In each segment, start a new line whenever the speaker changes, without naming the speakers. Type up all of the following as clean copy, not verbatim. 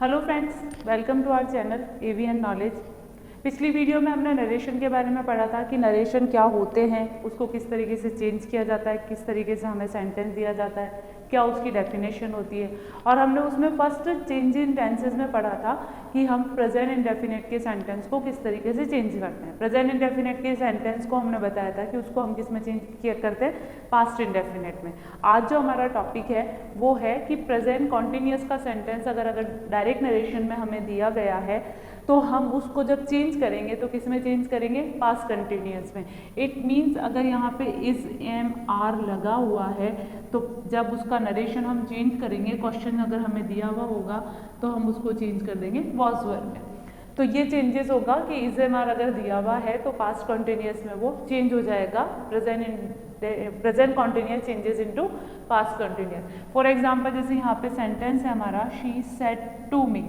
Hello friends, welcome to our channel AVN knowledge. पिछली video में हमने नरेशन के बारे में पढ़ा था कि नरेशन क्या होते हैं, उसको किस तरीके से चेंज किया जाता है, किस तरीके से हमें सेंटेंस दिया जाता है, क्या उसकी डेफिनेशन होती है। और हमने उसमें फर्स्ट चेंज इन टेंसेज में पढ़ा था कि हम प्रेजेंट इंडेफिनिट के सेंटेंस को किस तरीके से चेंज करते हैं। प्रेजेंट इंडेफिनिट के सेंटेंस को हमने बताया था कि उसको हम किस में चेंज करते हैं, पास्ट इंडेफिनिट में। आज जो हमारा टॉपिक है वो है कि प्रेजेंट कॉन्टिन्यूस का सेंटेंस अगर डायरेक्ट नरेशन में हमें दिया गया है तो हम उसको जब चेंज करेंगे तो किस में चेंज करेंगे, पास्ट कंटिन्यूअस में। इट मीन्स अगर यहाँ पे इज एम आर लगा हुआ है तो जब उसका नरेशन हम चेंज करेंगे, क्वेश्चन अगर हमें दिया हुआ होगा तो हम उसको चेंज कर देंगे वॉज वर में। तो ये चेंजेस होगा कि इज एम आर अगर दिया हुआ है तो पास्ट कंटिन्यूअस में वो चेंज हो जाएगा, present continuous changes into past continuous. For example जैसे यहाँ पे सेंटेंस है हमारा, she said to me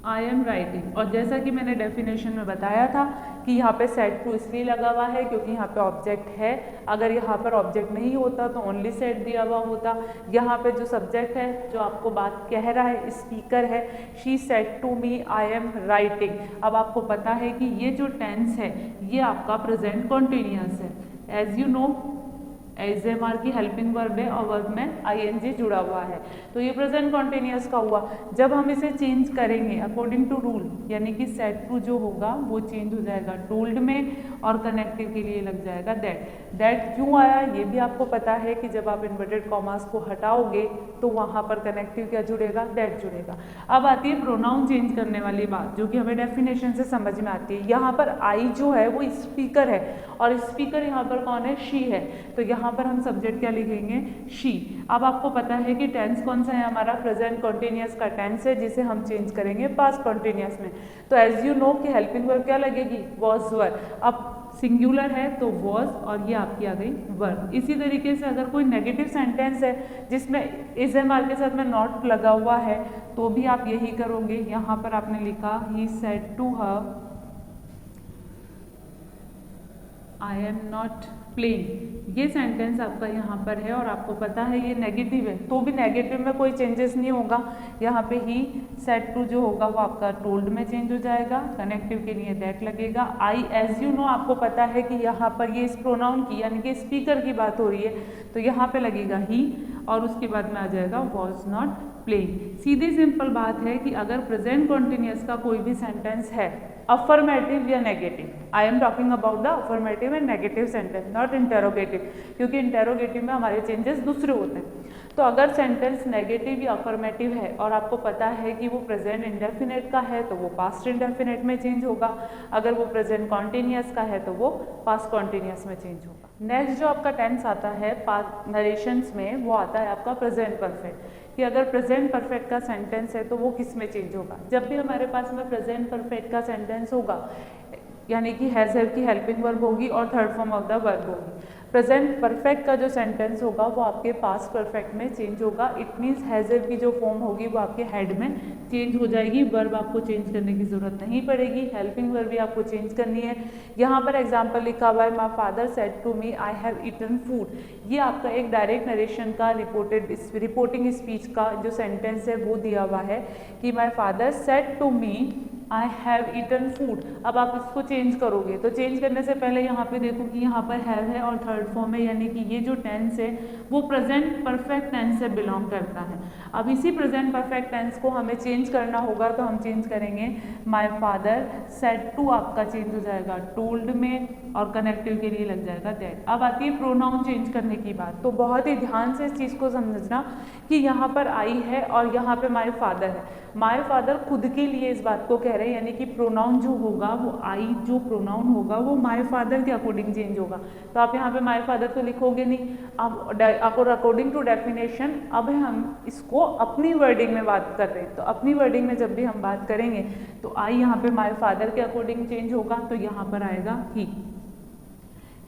I am writing. और जैसा कि मैंने डेफिनेशन में बताया था कि यहाँ पे सेड टू इसलिए लगा हुआ है क्योंकि यहाँ पे ऑब्जेक्ट है। अगर यहाँ पर ऑब्जेक्ट नहीं होता तो ओनली सेड दिया हुआ होता। यहाँ पे जो सब्जेक्ट है, जो आपको बात कह रहा है, स्पीकर है, she said to me I am writing. अब आपको पता है कि ये जो टेंस है ये आपका प्रेजेंट कॉन्टिन्यूअस है। As you know, as am are की हेल्पिंग वर्ब है और वर्ब में आईएनजी जुड़ा हुआ है, तो ये प्रेजेंट कॉन्टिन्यूअस का हुआ। जब हम इसे चेंज करेंगे अकॉर्डिंग टू रूल, यानी कि सेड टू जो होगा वो चेंज हो जाएगा टोल्ड में और कनेक्टिव के लिए लग जाएगा दैट। दैट क्यों आया ये भी आपको पता है कि जब आप इन्वर्टेड कॉमास को हटाओगे तो वहाँ पर कनेक्टिव क्या जुड़ेगा, दैट जुड़ेगा। अब आती है प्रोनाउन चेंज करने वाली बात, जो कि हमें डेफिनेशन से समझ में आती है। यहाँ पर आई जो है वो स्पीकर है और स्पीकर यहाँ पर कौन है, शी है, तो यहाँ पर हम सब्जेक्ट क्या लिखेंगे, शी। अब आपको पता है कि टेंस कौन सा है हमारा, प्रेजेंट कॉन्टिन्यूअस का टेंस है जिसे हम चेंज करेंगे पास्ट कॉन्टिन्यूअस में। तो एज यू नो कि हेल्पिंग वर्ब क्या लगेगी, वॉज वर। अब सिंगुलर है तो वॉज और ये आपकी आ गई वर्ब। इसी तरीके से अगर कोई नेगेटिव सेंटेंस है जिसमें इज एम आर के साथ में नॉट लगा हुआ है तो भी आप यही करोगे। यहाँ पर आपने लिखा he said to her I am not playing. ये सेंटेंस आपका यहाँ पर है और आपको पता है ये नेगेटिव है, तो भी नेगेटिव में कोई चेंजेस नहीं होगा। यहाँ पे ही सेड टू जो होगा वो आपका टोल्ड में चेंज हो जाएगा, कनेक्टिव के लिए दैट लगेगा। आई एज यू नो आपको पता है कि यहाँ पर ये इस प्रोनाउन की यानी कि स्पीकर की बात हो रही है, तो यहाँ पे लगेगा ही और उसके बाद में आ जाएगा was not playing. Sidhi simple बात है कि अगर प्रेजेंट कॉन्टिन्यूअस का कोई भी सेंटेंस है, अफर्मेटिव या negative, I am talking about the affirmative and negative sentence, not interrogative, क्योंकि इंटेरोगेटिव में हमारे चेंजेस दूसरे होते हैं। तो अगर सेंटेंस नेगेटिव या अफर्मेटिव है और आपको पता है कि वो प्रेजेंट इंडेफिनिट का है तो वो पास्ट इंडेफिनिट में चेंज होगा। अगर वो प्रेजेंट कॉन्टिन्यूअस का है तो वो पास्ट कॉन्टिन्यूअस में चेंज होगा। नेक्स्ट जो आपका टेंस आता है नरेशंस में, वो आता है आपका प्रेजेंट परफेक्ट। कि अगर प्रेजेंट परफेक्ट का सेंटेंस है तो वो किस में चेंज होगा। जब भी हमारे पास में प्रेजेंट परफेक्ट का सेंटेंस होगा यानी कि हैज हैव की हेल्पिंग वर्ब होगी और third form of the verb होगी। प्रेजेंट परफेक्ट का जो सेंटेंस होगा वो आपके पास्ट परफेक्ट में चेंज होगा। इट मीन्स हैज हैव की जो फॉर्म होगी वो आपके हेड में चेंज हो जाएगी। वर्ब आपको चेंज करने की जरूरत नहीं पड़ेगी, हेल्पिंग वर्ब भी आपको चेंज करनी है। यहाँ पर एग्जाम्पल लिखा हुआ है, my father said to me I have eaten food. ये आपका एक डायरेक्ट नरेशन का रिपोर्टिंग स्पीच का जो सेंटेंस है वो दिया हुआ है कि my father said to me I have eaten food. अब आप इसको चेंज करोगे तो चेंज करने से पहले यहाँ पे देखो कि यहाँ पर हैव है और थर्ड फॉर्म है, यानी कि ये जो टेंस है वो प्रेजेंट परफेक्ट टेंस से बिलोंग करता है। अब इसी प्रेजेंट परफेक्ट टेंस को हमें चेंज करना होगा तो हम चेंज करेंगे माय फादर सेड टू, आपका चेंज हो जाएगा टोल्ड में और कनेक्टिव के लिए लग जाएगा दैट। अब आती है प्रोनाउन चेंज करने की बात, तो बहुत ही ध्यान से इस चीज़ को समझना कि यहाँ पर आई है और यहाँ पे माय फादर है। माय फादर खुद के लिए इस बात को कह रहे हैं, यानी कि प्रोनाउन जो होगा वो आई जो प्रोनाउन होगा वो माय फादर के अकॉर्डिंग चेंज होगा। तो आप यहाँ पे माय फादर तो लिखोगे नहीं। अब अकॉर्डिंग टू डेफिनेशन अब हम इसको अपनी वर्डिंग में बात कर रहे हैं, तो अपनी वर्डिंग में जब भी हम बात करेंगे तो आई यहाँ पे माय फादर के अकॉर्डिंग चेंज होगा, तो यहाँ पर आएगा ही।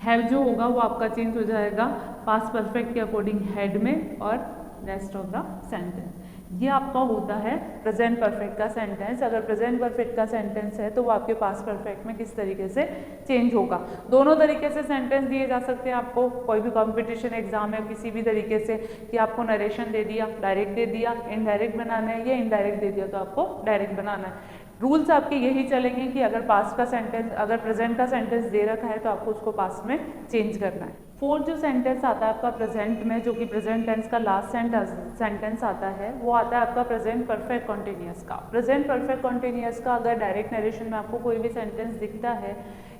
हैव जो होगा वो आपका चेंज हो जाएगा पास्ट परफेक्ट के अकॉर्डिंग हेड में और रेस्ट ऑफ द सेंटेंस। ये आपका होता है प्रेजेंट परफेक्ट का सेंटेंस। अगर प्रेजेंट परफेक्ट का सेंटेंस है तो वो आपके पास्ट परफेक्ट में किस तरीके से चेंज होगा। दोनों तरीके से सेंटेंस दिए जा सकते हैं आपको। कोई भी कंपटीशन एग्जाम है किसी भी तरीके से कि आपको नरेशन दे दिया, डायरेक्ट दे दिया, इनडायरेक्ट बनाना है, या इनडायरेक्ट दे दिया तो आपको डायरेक्ट बनाना है। रूल्स आपके यही चलेंगे कि अगर पास्ट का सेंटेंस, अगर प्रेजेंट का सेंटेंस दे रखा है तो आपको उसको पास्ट में चेंज करना है। फोर्थ जो सेंटेंस आता है आपका प्रेजेंट में, जो कि प्रेजेंट टेंस का लास्ट सेंटेंस आता है, वो आता है आपका प्रेजेंट परफेक्ट कॉन्टिन्यूअस का। प्रेजेंट परफेक्ट कॉन्टिन्यूअस का अगर डायरेक्ट नरेशन में आपको कोई भी सेंटेंस दिखता है,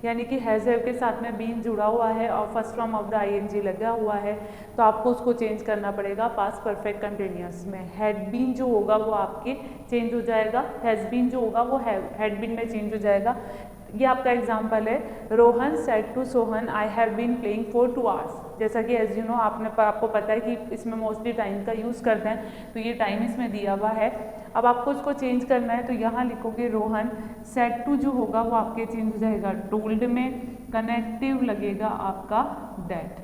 यानी कि हैज़ हैव के साथ में बीन जुड़ा हुआ है और first form of the ING लगा हुआ है, तो आपको उसको चेंज करना पड़ेगा पास्ट परफेक्ट कंटिन्यूअस में। हैड बीन जो होगा वो आपके चेंज हो जाएगा, हैज़ बीन जो होगा वो हैड बीन में चेंज हो जाएगा। ये आपका एग्जाम्पल है, Rohan said to Sohan I have been playing for 2 hours. जैसा कि एज यू नो आपको पता है कि इसमें मोस्टली टाइम का यूज़ करते हैं, तो ये टाइम इसमें दिया हुआ है। अब आपको इसको चेंज करना है तो यहाँ लिखोगे रोहन, सेड टू जो होगा वो आपके चेंज हो जाएगा टोल्ड में, कनेक्टिव लगेगा आपका दैट।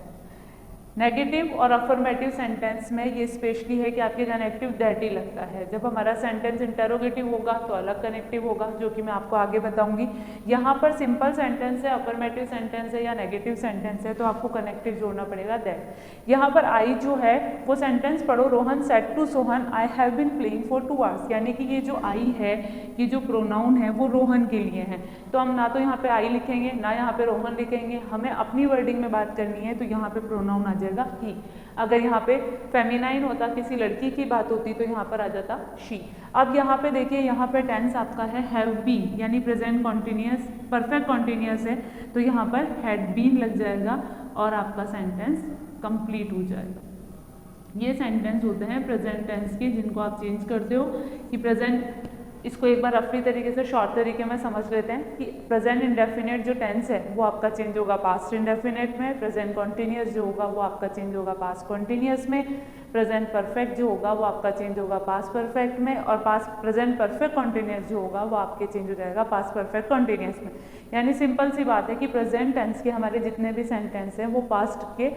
नेगेटिव और अफर्मेटिव सेंटेंस में ये स्पेशली है कि आपके कनेक्टिव दैट ही लगता है। जब हमारा सेंटेंस इंटरोगेटिव होगा तो अलग कनेक्टिव होगा, जो कि मैं आपको आगे बताऊंगी। यहाँ पर सिंपल सेंटेंस है, अफर्मेटिव सेंटेंस है या नेगेटिव सेंटेंस है, तो आपको कनेक्टिव जोड़ना पड़ेगा दैट। यहाँ पर आई जो है वो सेंटेंस पढ़ो, Rohan said to Sohan I have been playing for 2 hours, यानी कि ये जो आई है, ये जो प्रोनाउन है वो रोहन के लिए है। तो हम ना तो यहाँ पे आई लिखेंगे ना यहाँ पे रोहन लिखेंगे, हमें अपनी वर्डिंग में बात करनी है, तो यहाँ पे प्रोनाउन आ जाएगा ही। अगर यहाँ पे फेमिनाइन होता, किसी लड़की की बात होती, तो यहाँ पर आ जाता शी। अब यहाँ पे देखिए, यहाँ पे टेंस आपका है हैव बीन, यानी प्रेजेंट कॉन्टिन्यूअस परफेक्ट कॉन्टिन्यूअस है, तो यहाँ पर हैड बीन लग जाएगा और आपका सेंटेंस कंप्लीट हो जाएगा। ये सेंटेंस होते हैं प्रेजेंट टेंस के, जिनको आप चेंज करते हो कि प्रेजेंट। इसको एक बार रफली तरीके से शॉर्ट तरीके में समझ लेते हैं कि प्रेजेंट इंडेफिनेट जो टेंस है वो आपका चेंज होगा पास्ट इंडेफिनेट में, प्रेजेंट कॉन्टिन्यूअस जो होगा वो आपका चेंज होगा पास्ट कॉन्टिन्यूअस में, प्रेजेंट परफेक्ट जो होगा वो आपका चेंज होगा पास्ट परफेक्ट में, और पास्ट प्रेजेंट परफेक्ट कॉन्टिन्यूअस जो होगा वो आपके चेंज हो जाएगा पास्ट परफेक्ट कॉन्टिन्यूअस में। यानी सिंपल सी बात है कि प्रेजेंट टेंस के हमारे जितने भी सेंटेंस हैं वो पास्ट के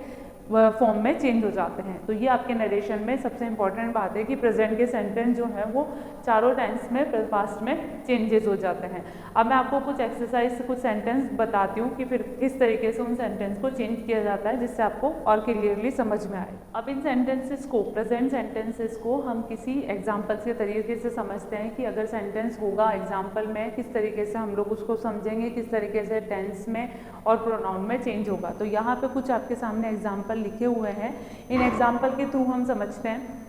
फॉर्म में चेंज हो जाते हैं। तो ये आपके नरेशन में सबसे इंपॉर्टेंट बात है कि प्रेजेंट के सेंटेंस जो है वो चारों टेंस में पास्ट में चेंजेस हो जाते हैं। अब मैं आपको कुछ एक्सरसाइज कुछ सेंटेंस बताती हूँ कि फिर किस तरीके से उन सेंटेंस को चेंज किया जाता है, जिससे आपको और क्लियरली समझ में आए। अब इन सेंटेंसेस को, प्रेजेंट सेंटेंसेस को हम किसी एग्जाम्पल्स के तरीके से समझते हैं कि अगर सेंटेंस होगा एग्जाम्पल में, किस तरीके से हम लोग उसको समझेंगे, किस तरीके से टेंस में और प्रोनाउन में चेंज होगा। तो यहाँ पे कुछ आपके सामने एग्जाम्पल लिखे हुए हैं, इन एग्जाम्पल के थ्रू हम समझते हैं।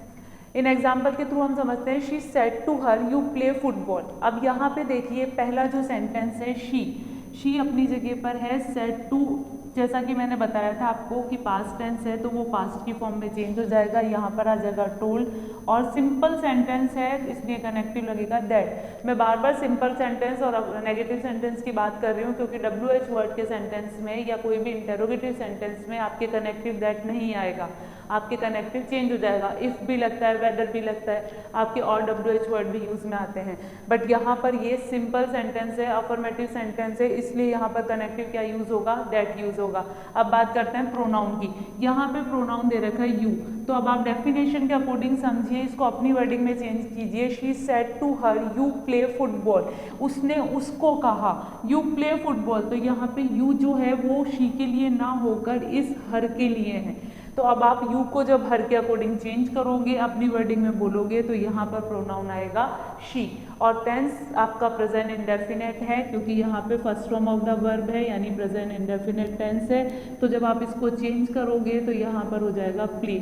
इन एग्जाम्पल के थ्रू हम समझते हैं she said to her you play football. अब यहाँ पे देखिए पहला जो सेंटेंस है शी अपनी जगह पर है, सेड टू जैसा कि मैंने बताया था आपको कि पास्ट टेंस है तो वो पास्ट की फॉर्म में चेंज हो जाएगा, यहाँ पर आ जाएगा टोल्ड, और सिंपल सेंटेंस है इसलिए कनेक्टिव लगेगा दैट। मैं बार बार सिंपल सेंटेंस और नेगेटिव सेंटेंस की बात कर रही हूँ क्योंकि WH वर्ड के सेंटेंस में या कोई भी इंटरोगेटिव सेंटेंस में आपके कनेक्टिव दैट नहीं आएगा, आपके कनेक्टिव चेंज हो जाएगा। इफ भी लगता है, वेदर भी लगता है, आपके और WH वर्ड भी यूज में आते हैं। बट यहाँ पर ये सिंपल सेंटेंस है, अफर्मेटिव सेंटेंस है, इसलिए यहाँ पर कनेक्टिव क्या यूज होगा, दैट यूज होगा। अब बात करते हैं प्रोनाउन की। यहाँ पे प्रोनाउन दे रखा है यू, तो अब आप डेफिनेशन के अकॉर्डिंग समझिए, इसको अपनी वर्डिंग में चेंज कीजिए। She said to her you play football, उसने उसको कहा यू प्ले फुटबॉल, तो यहाँ पे यू जो है वो शी के लिए ना होकर इस हर के लिए है। तो अब आप यू को जब हर के अकॉर्डिंग चेंज करोगे, अपनी वर्डिंग में बोलोगे, तो यहाँ पर प्रोनाउन आएगा शी। और टेंस आपका प्रेजेंट इंडेफिनेट है क्योंकि यहाँ पे first form of the verb है, यानी प्रेजेंट इंडेफिनेट टेंस है। तो जब आप इसको चेंज करोगे तो यहाँ पर हो जाएगा प्ले।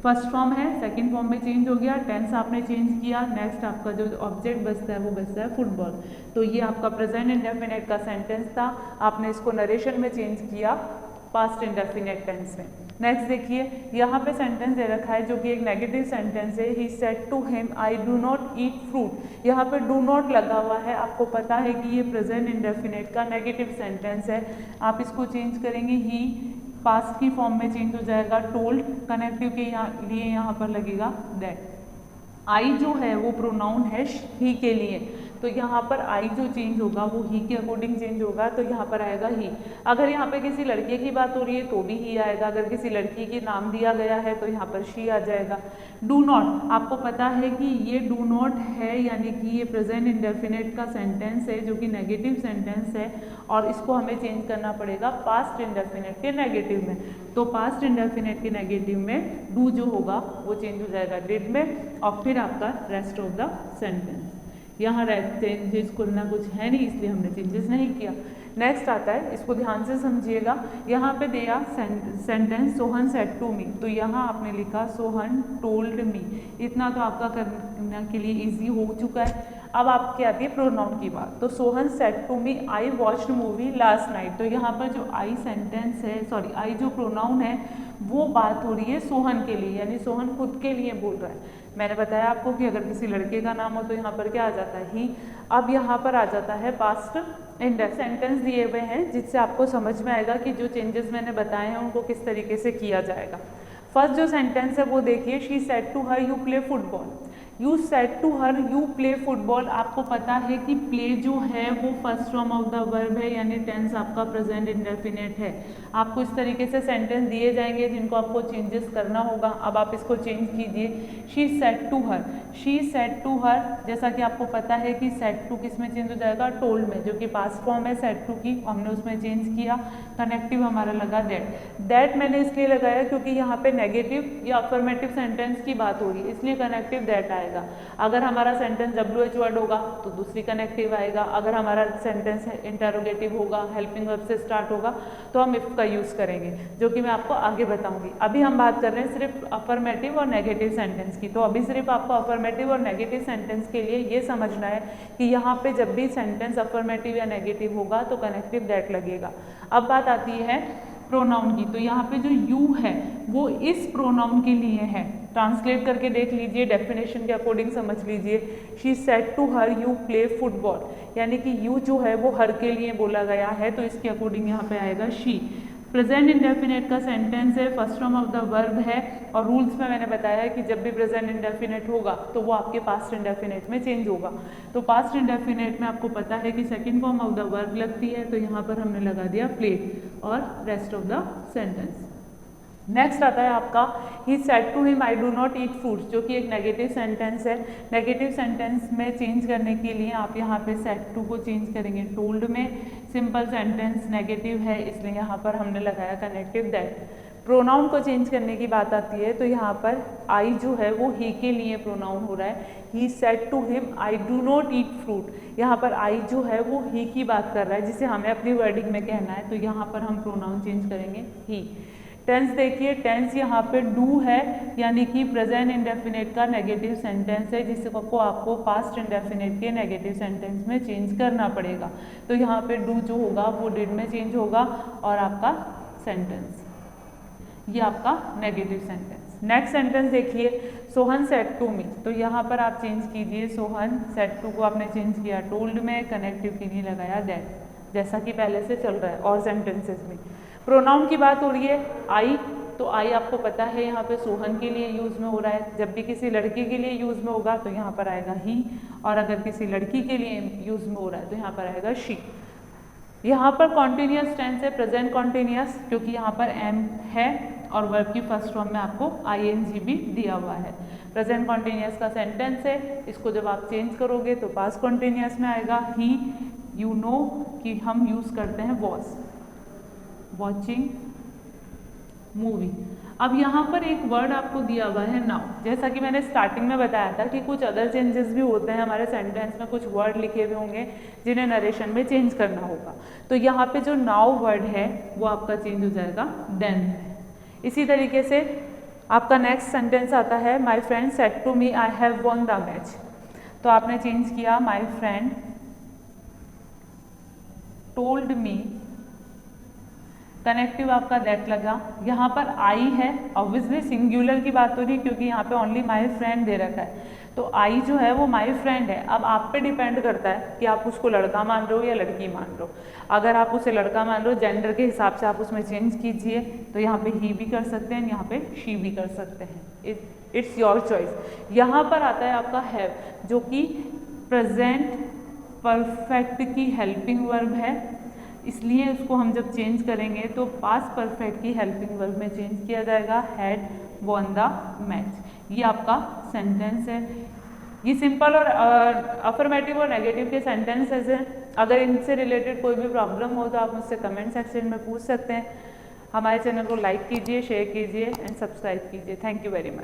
फर्स्ट फॉर्म है, सेकंड फॉर्म में चेंज हो गया, टेंस आपने चेंज किया, नेक्स्ट आपका जो ऑब्जेक्ट बचता है वो बचता है फुटबॉल। तो ये आपका प्रेजेंट इंडेफिनेट का सेंटेंस था, आपने इसको नरेशन में चेंज किया पास्ट इंडेफिनेट टेंस में। नेक्स्ट देखिए, यहाँ पे सेंटेंस दे रखा है जो कि एक नेगेटिव सेंटेंस है, he said to him I do not eat fruit. यहाँ पे डू नॉट लगा हुआ है, आपको पता है कि ये प्रेजेंट इंडेफिनेट का नेगेटिव सेंटेंस है। आप इसको चेंज करेंगे, ही पास्ट की फॉर्म में चेंज हो जाएगा टोल्ड, कनेक्टिव के लिए यहाँ पर लगेगा दैट। आई जो है वो प्रोनाउन है ही के लिए, तो यहाँ पर आई जो चेंज होगा वो ही के अकॉर्डिंग चेंज होगा, तो यहाँ पर आएगा ही। अगर यहाँ पे किसी लड़के की बात हो रही है तो भी ही आएगा, अगर किसी लड़की की नाम दिया गया है तो यहाँ पर शी आ जाएगा। डू नॉट, आपको पता है कि ये डू नॉट है, यानी कि ये प्रेजेंट इंडेफिनिट का सेंटेंस है जो कि नेगेटिव सेंटेंस है, और इसको हमें चेंज करना पड़ेगा पास्ट इंडेफिनिट के नेगेटिव में। तो पास्ट इंडेफिनिट के नेगेटिव में डू जो होगा वो चेंज हो जाएगा डिड में, और फिर आपका रेस्ट ऑफ द सेंटेंस। यहाँ चेंजेस करना कुछ है नहीं, इसलिए हमने चेंजेस नहीं किया। नेक्स्ट आता है, इसको ध्यान से समझिएगा। यहाँ पे दिया sentence Sohan said to me, तो यहाँ आपने लिखा सोहन टोल्ड मी। इतना तो आपका करने के लिए इजी हो चुका है। अब आपकी आती है प्रोनाउन की बात। तो Sohan said to me I watched movie last night, तो यहाँ पर जो आई सेंटेंस है, सॉरी आई जो प्रोनाउन है वो बात हो रही है सोहन के लिए, यानी सोहन खुद के लिए बोल रहा है। मैंने बताया आपको कि अगर किसी लड़के का नाम हो तो यहाँ पर क्या आ जाता है ही। अब यहाँ पर आ जाता है पास्ट इंडेफिनिट। सेंटेंस दिए हुए हैं जिससे आपको समझ में आएगा कि जो चेंजेस मैंने बताए हैं उनको किस तरीके से किया जाएगा। फर्स्ट जो सेंटेंस है वो देखिए, she said to her you play football. You said to her you play football. आपको पता है कि प्ले जो है वो first form of the verb है, यानी टेंस आपका प्रेजेंट इंडेफिनिट है। आपको इस तरीके से सेंटेंस दिए जाएंगे जिनको आपको चेंजेस करना होगा। अब आप इसको चेंज कीजिए। She said to her, she said to her, जैसा कि आपको पता है कि सेड टू किस में चेंज हो जाएगा, टोल्ड में, जो कि पास्ट फॉर्म है सेड टू की, हमने उसमें चेंज किया। कनेक्टिव हमारा लगा दैट। दैट मैंने इसलिए लगाया क्योंकि यहाँ पे नेगेटिव या अफर्मेटिव सेंटेंस की बात हो रही है, इसलिए कनेक्टिव दैट आएगा। अगर हमारा सेंटेंस WH वर्ड होगा तो दूसरी कनेक्टिव आएगा। अगर हमारा सेंटेंस इंटरोगेटिव होगा, हेल्पिंग वर्ब से स्टार्ट होगा, तो हम इफ का यूज करेंगे, जो कि मैं आपको आगे बताऊंगी। अभी हम बात कर रहे हैं सिर्फ अफर्मेटिव और नेगेटिव सेंटेंस की। तो अभी सिर्फ आपको अफर्मेटिव और नेगेटिव सेंटेंस के लिए ये समझना है कि यहाँ पे जब भी सेंटेंस अफर्मेटिव या नेगेटिव होगा तो कनेक्टिव दैट लगेगा। अब बात आती है प्रोनाउन की। तो यहाँ पे जो यू है वो इस प्रोनाउन के लिए है। ट्रांसलेट करके देख लीजिए, डेफिनेशन के अकॉर्डिंग समझ लीजिए। She said to her you play football, यानी कि यू जो है वो हर के लिए बोला गया है, तो इसके अकॉर्डिंग यहाँ पे आएगा शी। प्रेजेंट इंडेफिनिट का सेंटेंस है, first form of the verb है, और रूल्स में मैंने बताया है कि जब भी प्रेजेंट इंडेफिनिट होगा तो वो आपके पास्ट इंडेफिनिट में चेंज होगा। तो पास्ट इंडेफिनिट में आपको पता है कि second form of the verb लगती है, तो यहाँ पर हमने लगा दिया प्लेड और rest of the sentence. Next आता है आपका he said to him I do not eat fruits, जो कि एक नेगेटिव सेंटेंस है। नेगेटिव सेंटेंस में चेंज करने के लिए आप यहाँ पे सेड टू को चेंज करेंगे टोल्ड में। सिंपल सेंटेंस नेगेटिव है, इसलिए यहाँ पर हमने लगाया कनेक्टिव दैट। प्रोनाउन को चेंज करने की बात आती है, तो यहाँ पर आई जो है वो ही के लिए प्रोनाउन हो रहा है। He said to him I do not eat fruit, यहाँ पर आई जो है वो ही की बात कर रहा है, जिसे हमें अपनी वर्डिंग में कहना है, तो यहाँ पर हम प्रोनाउन चेंज करेंगे ही। टेंस देखिए, टेंस यहाँ पे डू है, यानी कि प्रेजेंट इंडेफिनिट का नेगेटिव सेंटेंस है, जिसको आपको पास्ट इंडेफिनिट के नेगेटिव सेंटेंस में चेंज करना पड़ेगा। तो यहाँ पे डू जो होगा वो डिड में चेंज होगा, और आपका सेंटेंस ये आपका नेगेटिव सेंटेंस। नेक्स्ट सेंटेंस देखिए, सोहन सेड टू मी, तो यहाँ पर आप चेंज कीजिए, सोहन सेड टू को आपने चेंज किया टोल्ड में, कनेक्टिव के लिए लगाया दैट, जैसा कि पहले से चल रहा है और सेंटेंसेस में। प्रोनाउन की बात हो रही है आई, तो आई आपको पता है यहाँ पे सोहन के लिए यूज में हो रहा है। जब भी किसी लड़के के लिए यूज में होगा तो यहाँ पर आएगा ही, और अगर किसी लड़की के लिए यूज में हो रहा है तो यहाँ पर आएगा शी। यहाँ पर कॉन्टिन्यूअस टेंस है, प्रेजेंट कॉन्टिन्यूअस, क्योंकि यहाँ पर एम है और वर्ब की फर्स्ट फॉर्म में आपको ING भी दिया हुआ है। प्रेजेंट कॉन्टिन्यूअस का सेंटेंस है, इसको जब आप चेंज करोगे तो पास्ट कॉन्टिन्यूअस में आएगा ही। यू नो कि हम यूज करते हैं वॉच, वॉचिंग मूवी। अब यहाँ पर एक वर्ड आपको दिया हुआ है नाउ। जैसा कि मैंने स्टार्टिंग में बताया था कि कुछ अदर चेंजेस भी होते हैं हमारे सेंटेंस में, कुछ वर्ड लिखे हुए होंगे जिन्हें नरेशन में चेंज करना होगा। तो यहाँ पे जो नाउ वर्ड है वो आपका चेंज हो जाएगा देन। इसी तरीके से आपका नेक्स्ट सेंटेंस आता है, my friend said to me I have won the match, तो आपने चेंज किया my friend told me, connective आपका दैट लगा। यहाँ पर आई है, ऑब्वियसली सिंगुलर की बात हो रही है क्योंकि यहाँ पे ओनली माई फ्रेंड दे रखा है, तो आई जो है वो माई फ्रेंड है। अब आप पे डिपेंड करता है कि आप उसको लड़का मान रहे हो या लड़की मान रहे हो। अगर आप उसे लड़का मान रहे हो, जेंडर के हिसाब से आप उसमें चेंज कीजिए, तो यहाँ पे ही भी कर सकते हैं, यहाँ पे शी भी कर सकते हैं, इट्स योर चॉइस। यहाँ पर आता है आपका हैव, जो कि प्रेजेंट परफेक्ट की हेल्पिंग वर्ब है, इसलिए उसको हम जब चेंज करेंगे तो पास्ट परफेक्ट की हेल्पिंग वर्ब में चेंज किया जाएगा, हैड वॉन द मैच। ये आपका सेंटेंस है। ये सिंपल और अफर्मेटिव और नेगेटिव के सेंटेंसेस हैं। अगर इनसे रिलेटेड कोई भी प्रॉब्लम हो तो आप मुझसे कमेंट सेक्शन में पूछ सकते हैं। हमारे चैनल को लाइक कीजिए, शेयर कीजिए एंड सब्सक्राइब कीजिए। Thank you very much.